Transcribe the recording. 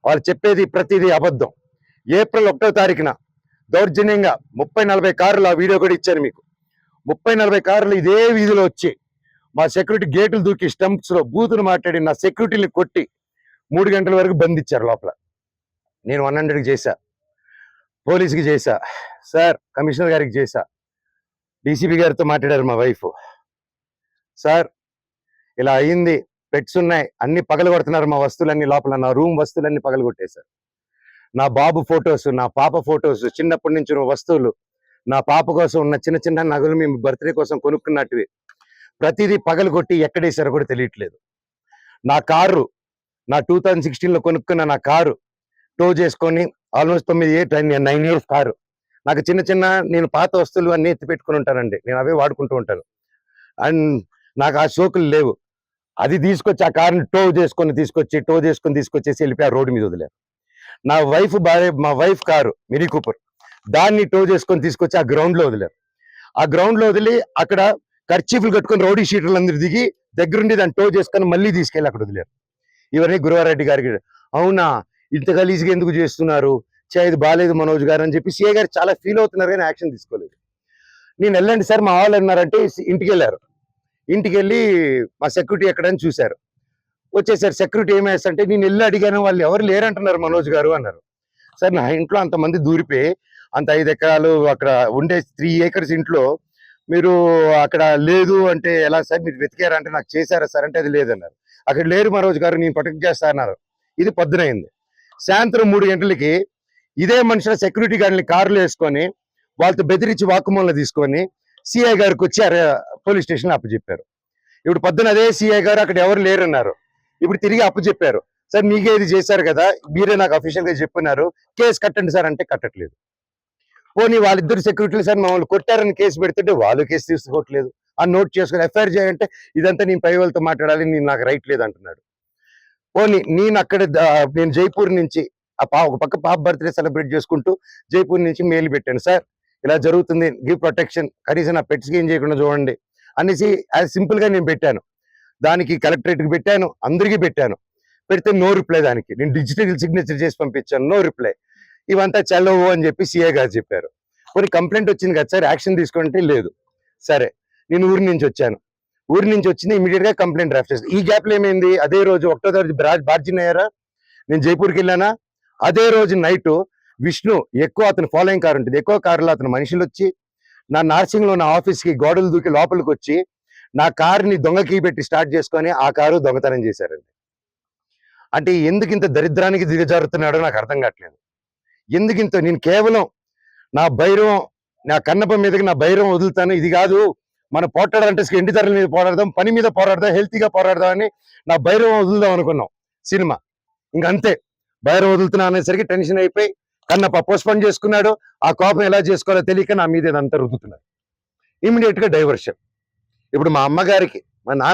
వాళ్ళు చెప్పేది ప్రతిదీ అబద్ధం. ఏప్రిల్ 1వ తారీఖున దౌర్జన్యంగా 30-40 కార్లు, ఆ వీడియో కూడా ఇచ్చాను మీకు. 30-40 కార్లు ఇదే వీధిలో వచ్చి మా సెక్యూరిటీ గేట్లు దూకి స్టంప్స్ లో బూతులు మాట్లాడి నా సెక్యూరిటీని కొట్టి 3 గంటల వరకు బంధించారు లోపల. నేను 100కి చేశా, పోలీసుకి చేశా, సార్ కమిషనర్ గారికి చేశా, డీసీపీ గారితో మాట్లాడారు మా వైఫ్. సార్ ఇలా అయింది, పెట్స్ ఉన్నాయి, అన్ని పగలగొడుతున్నారు, మా వస్తువులన్నీ లోపల, నా రూమ్ వస్తువులన్నీ పగలగొట్టేశారు. నా బాబు ఫొటోస్, నా పాప ఫొటోస్, చిన్నప్పటి నుంచి ఉన్న వస్తువులు, నా పాప కోసం ఉన్న చిన్న చిన్న నగలు మేము బర్త్డే కోసం కొనుక్కున్నట్టువి ప్రతిదీ పగలగొట్టి ఎక్కడేశారో కూడా తెలియట్లేదు. నా కారు, నా 2016లో కొనుక్కున్న నా కారు టో చేసుకొని ఆల్మోస్ట్ 9 ఇయర్స్ కారు. నాకు చిన్న చిన్న నేను పాత వస్తువులు అన్నీ ఎత్తి పెట్టుకుని ఉంటానండి, నేను అవే వాడుకుంటూ ఉంటాను. అండ్ నాకు ఆ షోకులు లేవు. అది తీసుకొచ్చి ఆ కారుని టో చేసుకొని తీసుకొచ్చేసి వెళ్ళిపోయి ఆ రోడ్డు మీద వదిలేరు. నా వైఫ్ భార్య, మా వైఫ్ కారు మినీ కూపర్, దాన్ని టో చేసుకొని తీసుకొచ్చి ఆ గ్రౌండ్ లో వదిలేరు. ఆ గ్రౌండ్ లో వదిలి అక్కడ కర్చీఫ్లు కట్టుకొని రౌడీ షీటర్లు అందరూ దిగి దగ్గరుండి దాన్ని టో చేసుకొని మళ్ళీ తీసుకెళ్ళి అక్కడ వదిలేరు. ఇవన్నీ గురువారెడ్డి గారికి, అవునా ఇంత గలీజ్గా ఎందుకు చేస్తున్నారు, ఇది బాగాలేదు మనోజ్ గారు అని చెప్పి సిఐ గారు చాలా ఫీల్ అవుతున్నారు, కానీ యాక్షన్ తీసుకోలేదు. నేను వెళ్ళండి సార్ మా వాళ్ళు అన్నారంటే ఇంటికి వెళ్ళారు. ఇంటికి వెళ్ళి మా సెక్యూరిటీ ఎక్కడని చూశారు, వచ్చేసారు. సెక్యూరిటీ ఏమేస్తంటే నేను వెళ్ళి అడిగాను, వాళ్ళు ఎవరు లేరంటున్నారు మనోజ్ గారు అన్నారు. సార్ నా ఇంట్లో అంతమంది దూరిపోయి అంత 5 ఎకరాలు అక్కడ ఉండే 3 acres ఇంట్లో మీరు అక్కడ లేదు అంటే ఎలా సార్, మీరు వెతికారా అంటే నాకు చేశారా సార్ అంటే అది లేదన్నారు. అక్కడ లేరు మనోజ్ గారు, నేను ప్రొటెక్ట్ చేస్తా అన్నారు. ఇది పొద్దునైంది. సాయంత్రం 3 గంటలకి ఇదే మనుషుల సెక్యూరిటీ గార్డుని కార్లు వేసుకొని వాళ్ళతో బెదిరించి వాక్కుమూలన తీసుకొని సిఐ గారికి వచ్చి పోలీస్ స్టేషన్ అప్పచెప్పారు. ఇప్పుడు పొద్దున అదే సిఐ గారు అక్కడ ఎవరు లేరన్నారు, ఇప్పుడు తిరిగి అప్పచెప్పారు. సార్ మీకే ఇది చేశారు కదా, మీరే నాకు అఫీషియల్ గా చెప్పున్నారు, కేసు కట్టండి సార్ అంటే కట్టట్లేదు. పోనీ వాళ్ళిద్దరు సెక్యూరిటీలు సార్ మమ్మల్ని కొట్టారని కేసు పెడుతుంటే వాళ్ళు కేసు తీసుకోవట్లేదు. ఆ నోట్ చేసుకుని ఎఫ్ఐఆర్ చేయాలంటే ఇదంతా నేను పై వాళ్ళతో మాట్లాడాలి, నేను నాకు రైట్ లేదు అంటున్నాడు. పోనీ నేను అక్కడ నేను జైపూర్ నుంచి ఒక పక్క పాప బర్త్డే సెలబ్రేట్ చేసుకుంటూ జైపూర్ నుంచి మెయిల్ పెట్టాను, సార్ ఇలా జరుగుతుంది, గివ్ ప్రొటెక్షన్, కనీసం నా పెట్స్కి ఏం చేయకుండా చూడండి అనేసి యాజ్ సింపుల్ గా నేను పెట్టాను. దానికి కలెక్టరేట్కి పెట్టాను, అందరికీ పెట్టాను. పెడితే నో రిప్లై. దానికి నేను డిజిటల్ సిగ్నేచర్ చేసి పంపించాను, నో రిప్లై. ఇవంతా చల్లవు అని చెప్పి సిఐ గారు చెప్పారు. కొన్ని కంప్లైంట్ వచ్చింది కదా సార్, యాక్షన్ తీసుకుంటే లేదు. సరే నేను ఊరి నుంచి వచ్చాను, ఊరి నుంచి వచ్చింది ఇమీడియట్ గా కంప్లైంట్ డ్రాఫ్ట్ చేస్తాను. ఈ గ్యాప్ లో ఏమైంది, అదే రోజు 1వ తారీఖు బార్జిన్ అయ్యారా, నేను జైపూర్కి వెళ్ళానా, అదే రోజు నైట్ విష్ణు ఎక్కువ అతను ఫాలోయింగ్ కార్ ఉంటుంది, ఎక్కువ కారులో అతను మనుషులు వచ్చి నా నార్సింగ్ లో నా ఆఫీస్ కి గోడలు దూకి లోపలికి వచ్చి నా కారుని దొంగ కీ పెట్టి స్టార్ట్ చేసుకొని ఆ కారు దొంగతనం చేశారండి. అంటే ఎందుకు ఇంత దరిద్రానికి దిగజారుతున్నాడో నాకు అర్థం కావట్లేదు. ఎందుకింత, నేను కేవలం నా భైరవం, నా కన్నప్ప మీదకి నా భైరవం వదులుతాను, ఇది కాదు మనం పోరాడాలంటే ఎండి ధరల మీద పోరాడదాం, పని మీద పోరాడదాం, హెల్తీగా పోరాడదాం అని నా భైరవం వదులుదాం అనుకున్నాం సినిమా. ఇంకంతే, భైరవం వదులుతున్నా అనేసరికి టెన్షన్ అయిపోయి కన్నప్ప పోస్ట్పోన్ చేసుకున్నాడు. ఆ కోపం ఎలా చేసుకోవాలో తెలియక నా మీద ఇదంతా రుద్దుతున్నారు. ఇమీడియట్ గా డైవర్షన్. ఇప్పుడు మా అమ్మగారికి, మా నాన్న